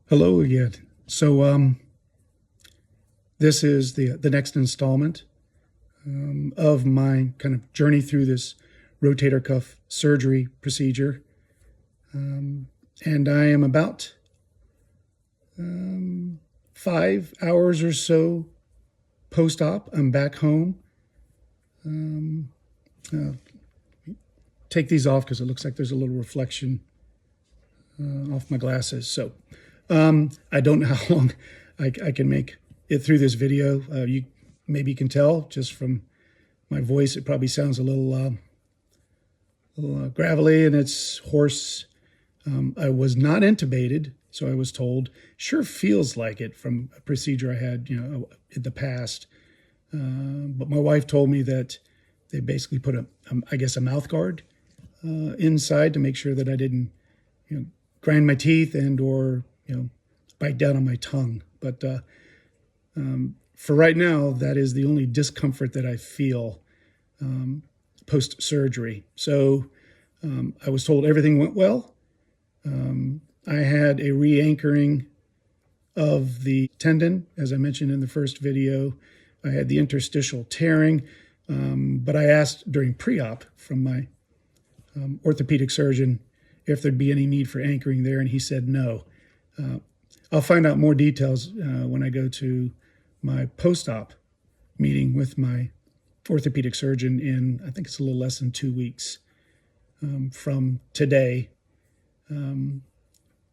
Hello again. So this is the next installment of my kind of journey through this rotator cuff surgery procedure. And I am about 5 hours or so post-op. I'm back home. Take these off because it looks like there's a little reflection off my glasses. So I don't know how long I can make it through this video. You maybe can tell just from my voice, it probably sounds a little gravelly and it's hoarse. I was not intubated, so I was told. Sure feels like it from a procedure I had, in the past. But my wife told me that they basically put a mouth guard inside to make sure that I didn't, grind my teeth and or bite down on my tongue. But for right now, that is the only discomfort that I feel post-surgery. So I was told everything went well. I had a re-anchoring of the tendon, as I mentioned in the first video. I had the interstitial tearing, but I asked during pre-op from my orthopedic surgeon if there'd be any need for anchoring there, and he said no. I'll find out more details when I go to my post-op meeting with my orthopedic surgeon in, I think it's a little less than 2 weeks from today.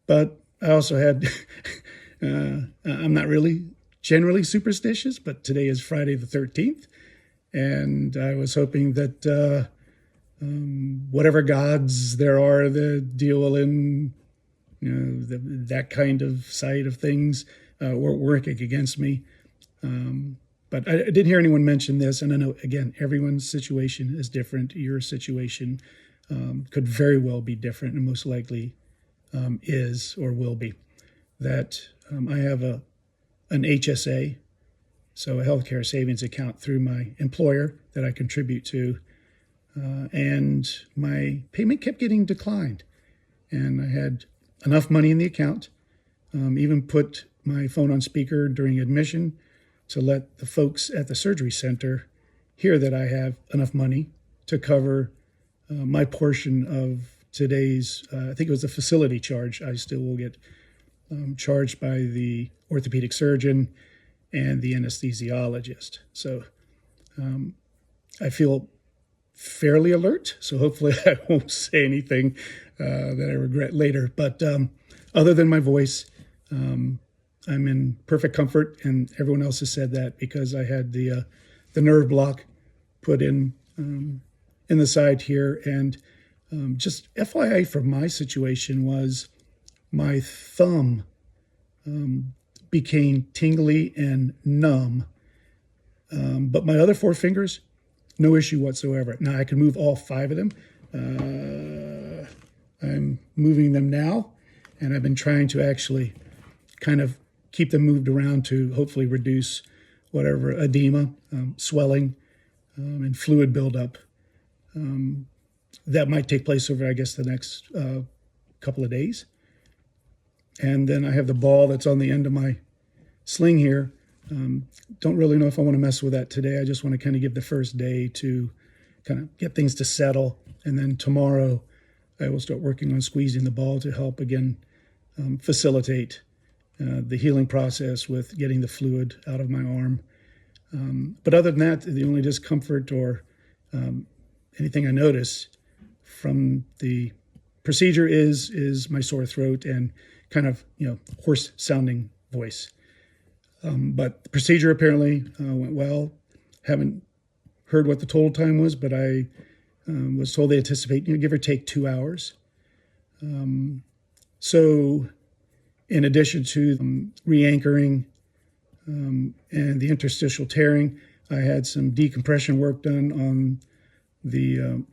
But I also had, I'm not really generally superstitious, but today is Friday the 13th, and I was hoping that whatever gods there are that deal in that kind of side of things were working against me. But I didn't hear anyone mention this, and I know, again, everyone's situation is different. Your situation could very well be different, and most likely is or will be. That I have an HSA, so a healthcare savings account through my employer that I contribute to, and my payment kept getting declined. And I had enough money in the account, even put my phone on speaker during admission to let the folks at the surgery center hear that I have enough money to cover my portion of today's, I think it was the facility charge. I still will get charged by the orthopedic surgeon and the anesthesiologist. So I feel fairly alert, so hopefully I won't say anything that I regret later. But other than my voice, I'm in perfect comfort, and everyone else has said that because I had the nerve block put in the side here. And just FYI for my situation was my thumb became tingly and numb, but my other four fingers, no issue whatsoever. Now I can move all five of them. I'm moving them now, and I've been trying to actually kind of keep them moved around to hopefully reduce whatever edema, swelling, and fluid buildup that might take place over, I guess, the next couple of days. And then I have the ball that's on the end of my sling here. Don't really know if I want to mess with that today. I just want to kind of give the first day to kind of get things to settle. And then tomorrow I will start working on squeezing the ball to help, again, facilitate the healing process with getting the fluid out of my arm. But other than that, the only discomfort or anything I notice from the procedure is my sore throat and kind of, hoarse sounding voice. But the procedure apparently went well. Haven't heard what the total time was, but I was told they anticipate, give or take 2 hours. So in addition to re-anchoring and the interstitial tearing, I had some decompression work done on the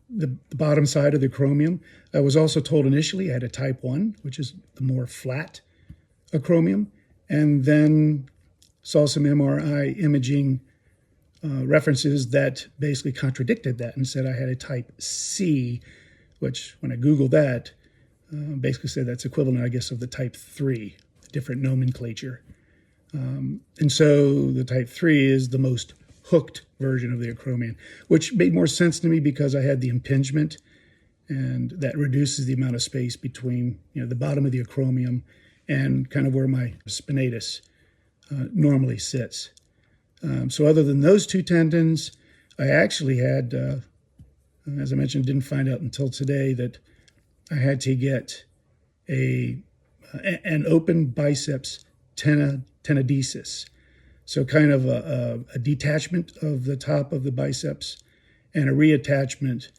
bottom side of the acromion. I was also told initially I had a type 1, which is the more flat acromion, and then saw some MRI imaging references that basically contradicted that and said I had a type C, which when I Googled that, basically said that's equivalent, I guess, of the type 3. with different nomenclature. And so the type 3 is the most hooked version of the acromion, which made more sense to me because I had the impingement, and that reduces the amount of space between the bottom of the acromion and kind of where my spinatus normally sits. So other than those two tendons, I actually had, as I mentioned, didn't find out until today that I had to get an open biceps tenodesis. So kind of a detachment of the top of the biceps and a reattachment,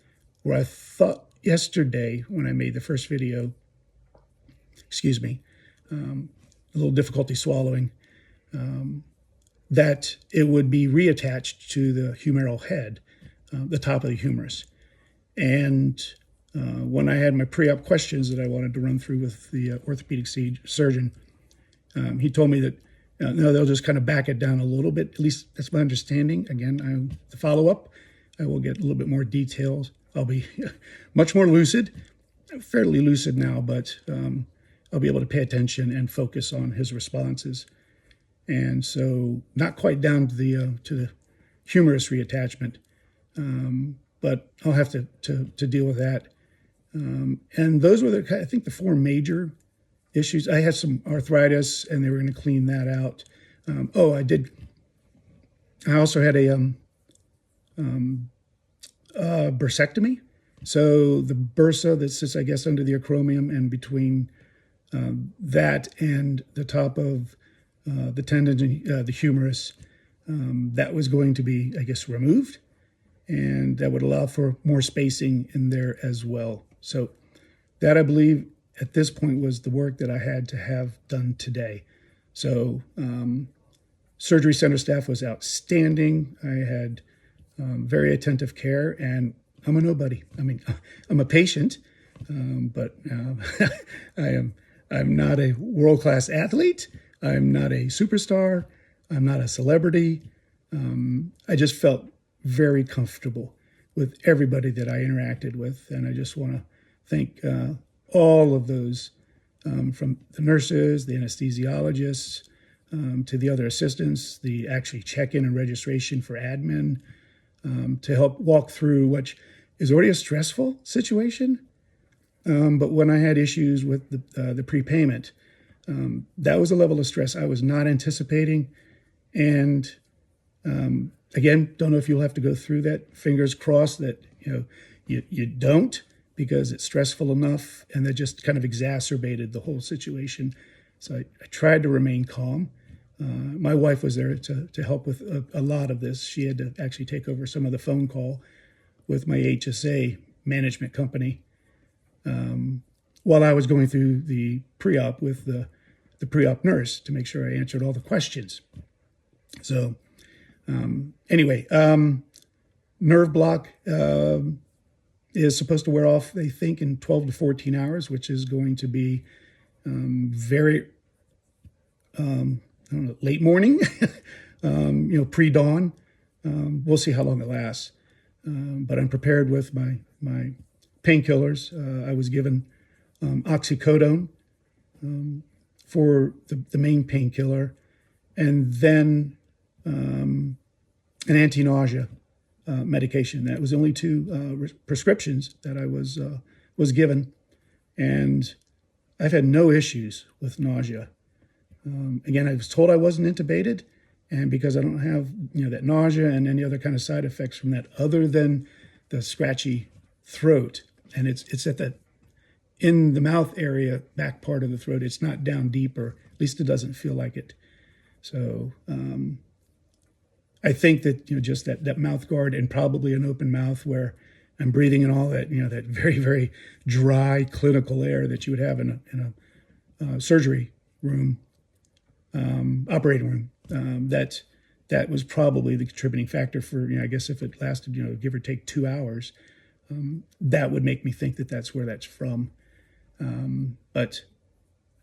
where I thought yesterday when I made the first video, a little difficulty swallowing, that it would be reattached to the humeral head, the top of the humerus. And when I had my pre-op questions that I wanted to run through with the orthopedic surgeon, he told me that no, they'll just kind of back it down a little bit. At least that's my understanding. Again, the follow-up, I will get a little bit more details. I'll be much more lucid, fairly lucid now, but I'll be able to pay attention and focus on his responses. And so not quite down to the humerus reattachment, but I'll have to deal with that. And those were I think the four major issues. I had some arthritis, and they were going to clean that out. I also had a bursectomy. So the bursa that sits, I guess, under the acromion and between that and the top of the tendon, the humerus, that was going to be, I guess, removed, and that would allow for more spacing in there as well. So that, I believe, at this point was the work that I had to have done today. So surgery center staff was outstanding. I had very attentive care, and I'm a nobody. I mean, I'm a patient, but I'm not a world-class athlete. I'm not a superstar. I'm not a celebrity. I just felt very comfortable with everybody that I interacted with, and I just want to thank all of those, from the nurses, the anesthesiologists, to the other assistants, the actually check-in and registration for admin, to help walk through what is already a stressful situation. But when I had issues with the prepayment, that was a level of stress I was not anticipating. And again, don't know if you'll have to go through that. Fingers crossed that you don't, because it's stressful enough, and that just kind of exacerbated the whole situation. So I tried to remain calm. My wife was there to help with a lot of this. She had to actually take over some of the phone call with my HSA management company while I was going through the pre-op with the pre-op nurse to make sure I answered all the questions. So anyway, nerve block is supposed to wear off, they think, in 12 to 14 hours, which is going to be very, late morning, pre-dawn. We'll see how long it lasts. But I'm prepared with my painkillers. I was given oxycodone for the main painkiller, and then an anti-nausea medication. That was the only two prescriptions that I was given, and I've had no issues with nausea. Again, I was told I wasn't intubated, and because I don't have that nausea and any other kind of side effects from that other than the scratchy throat, and it's at the in the mouth area, back part of the throat. It's not down deep, or at least it doesn't feel like it. So I think that just that mouth guard, and probably an open mouth where I'm breathing in all that that very, very dry clinical air that you would have in a surgery room, operating room. That was probably the contributing factor for I guess if it lasted give or take 2 hours, that would make me think that that's where that's from. But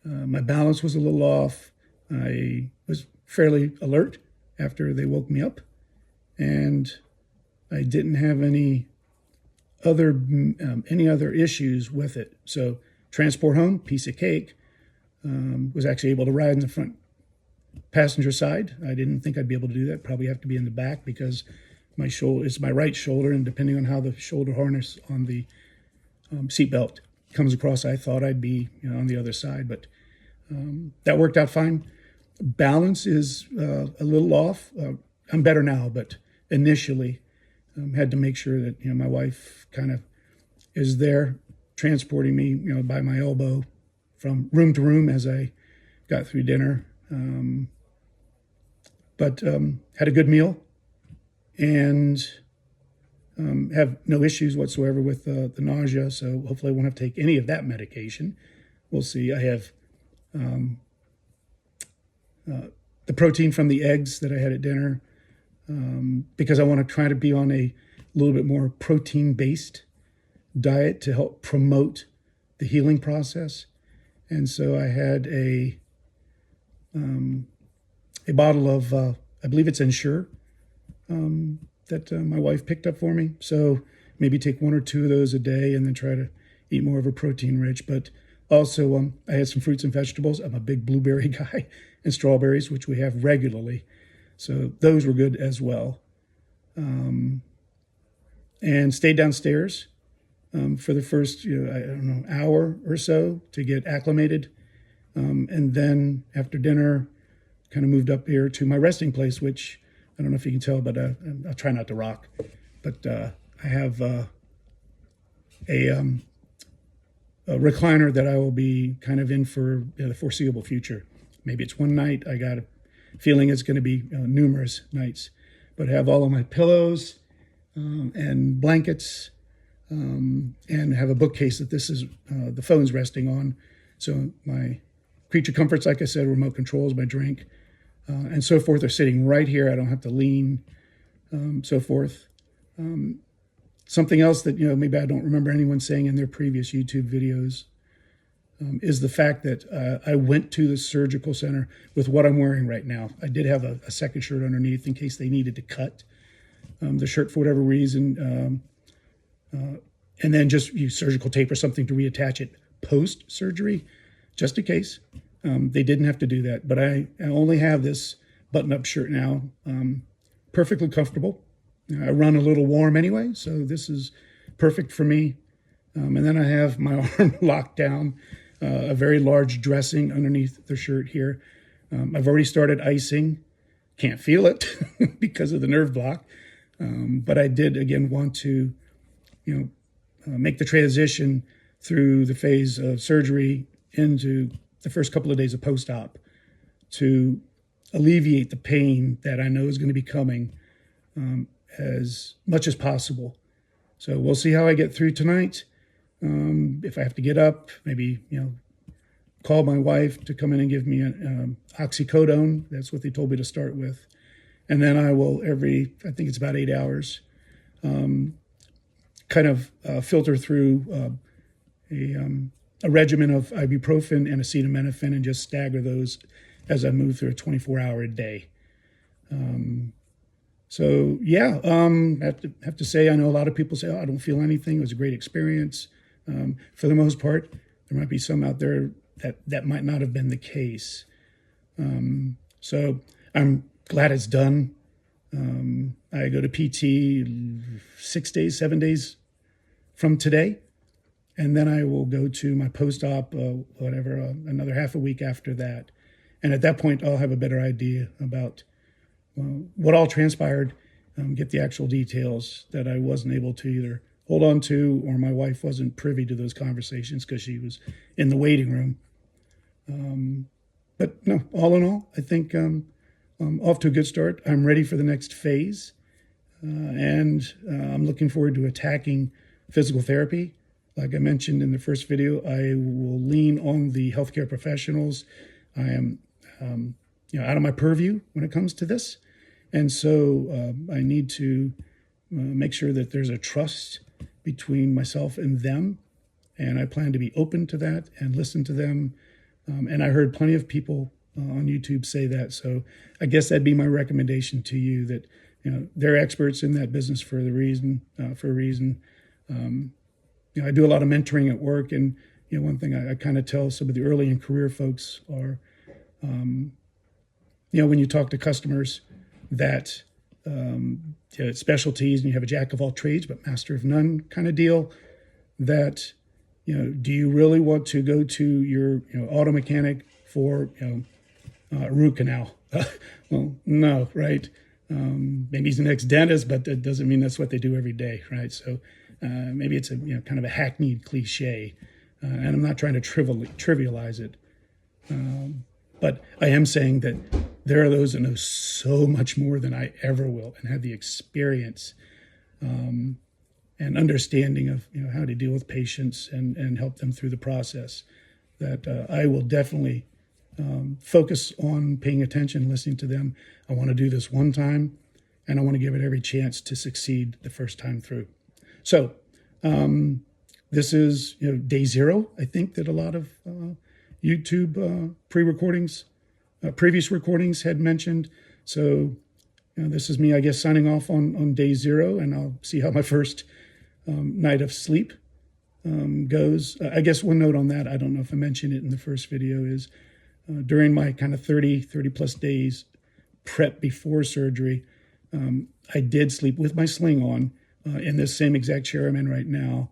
my balance was a little off. I was fairly alert after they woke me up, and I didn't have any other issues with it. So transport home, piece of cake. Was actually able to ride in the front passenger side. I didn't think I'd be able to do that. Probably have to be in the back because my shoulder is my right shoulder, and depending on how the shoulder harness on the seatbelt comes across, I thought I'd be on the other side, but that worked out fine. Balance is a little off. I'm better now, but initially had to make sure that my wife kind of is there transporting me by my elbow from room to room as I got through dinner. But had a good meal and have no issues whatsoever with the nausea, so hopefully I won't have to take any of that medication. We'll see. I have the protein from the eggs that I had at dinner because I want to try to be on a little bit more protein-based diet to help promote the healing process. And so I had a bottle of, I believe it's Ensure, that my wife picked up for me. So maybe take 1 or 2 of those a day and then try to eat more of a protein rich. But also I had some fruits and vegetables. I'm a big blueberry guy, and strawberries, which we have regularly. So those were good as well. And stayed downstairs for the first, hour or so to get acclimated. And then after dinner, kind of moved up here to my resting place, which I don't know if you can tell, but I'll try not to rock. But I have a recliner that I will be kind of in for the foreseeable future. Maybe it's one night. I got a feeling it's going to be numerous nights. But I have all of my pillows and blankets and have a bookcase that this is the phone's resting on. So my creature comforts, like I said, remote controls, my drink, and so forth are sitting right here. I don't have to lean, so forth. Something else that, maybe I don't remember anyone saying in their previous YouTube videos is the fact that I went to the surgical center with what I'm wearing right now. I did have a second shirt underneath in case they needed to cut the shirt for whatever reason. And then just use surgical tape or something to reattach it post-surgery, just in case. They didn't have to do that. But I only have this button-up shirt now. Perfectly comfortable. I run a little warm anyway, so this is perfect for me. And then I have my arm locked down, a very large dressing underneath the shirt here. I've already started icing. Can't feel it because of the nerve block. But I did, again, want to, make the transition through the phase of surgery into the first couple of days of post-op to alleviate the pain that I know is going to be coming as much as possible. So we'll see how I get through tonight. If I have to get up, maybe, call my wife to come in and give me an oxycodone. That's what they told me to start with. And then I will I think it's about 8 hours, kind of filter through a regimen of ibuprofen and acetaminophen and just stagger those as I move through a 24-hour day. Have to say, I know a lot of people say, I don't feel anything. It was a great experience. For the most part, there might be some out there that might not have been the case. So I'm glad it's done. I go to PT 7 days from today, and then I will go to my post-op, another half a week after that. And at that point, I'll have a better idea about what all transpired, get the actual details that I wasn't able to either hold on to, or my wife wasn't privy to those conversations because she was in the waiting room. But no, all in all, I think I'm off to a good start. I'm ready for the next phase. And I'm looking forward to attacking physical therapy. Like I mentioned in the first video, I will lean on the healthcare professionals. I am, out of my purview when it comes to this. And so I need to make sure that there's a trust between myself and them. And I plan to be open to that and listen to them. And I heard plenty of people on YouTube say that. So I guess that'd be my recommendation to you, that they're experts in that business for a reason. I do a lot of mentoring at work, and one thing I kind of tell some of the early in career folks are, when you talk to customers that specialties and you have a jack of all trades but master of none kind of deal, that do you really want to go to your auto mechanic for a root canal? Well, no, right? Maybe he's the next dentist, but that doesn't mean that's what they do every day, right? So maybe it's a kind of a hackneyed cliche, and I'm not trying to trivialize it, but I am saying that there are those that know so much more than I ever will and have the experience and understanding of how to deal with patients and help them through the process, that I will definitely focus on paying attention, listening to them. I want to do this one time, and I want to give it every chance to succeed the first time through. So this is day 0. I think that a lot of YouTube previous recordings had mentioned. So this is me, I guess, signing off on day 0, and I'll see how my first night of sleep goes. I guess one note on that, I don't know if I mentioned it in the first video, is during my kind of 30 plus days prep before surgery, I did sleep with my sling on in this same exact chair I'm in right now,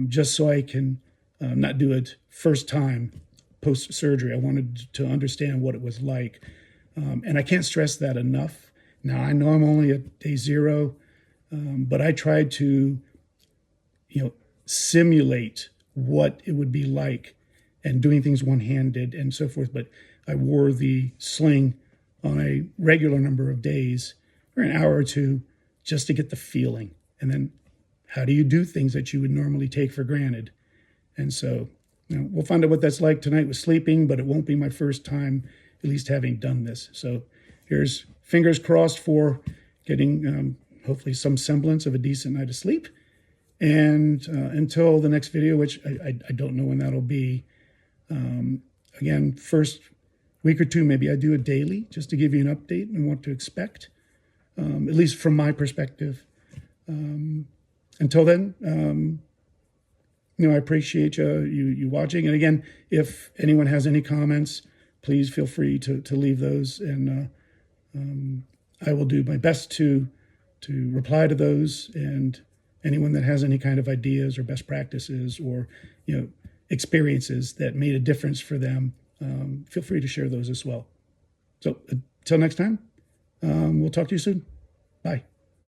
just so I can not do it first time post-surgery. I wanted to understand what it was like. And I can't stress that enough. Now, I know I'm only at day 0, but I tried to, simulate what it would be like and doing things one-handed and so forth. But I wore the sling on a regular number of days for an hour or two just to get the feeling. And then how do you do things that you would normally take for granted? And so we'll find out what that's like tonight with sleeping, but it won't be my first time at least having done this. So here's fingers crossed for getting hopefully some semblance of a decent night of sleep. And until the next video, which I don't know when that'll be, again, first week or two, maybe I do a daily just to give you an update and what to expect, at least from my perspective. Until then, I appreciate you watching. And again, if anyone has any comments, please feel free to leave those, and I will do my best to reply to those. And anyone that has any kind of ideas or best practices or experiences that made a difference for them, feel free to share those as well. So until next time, we'll talk to you soon. Bye.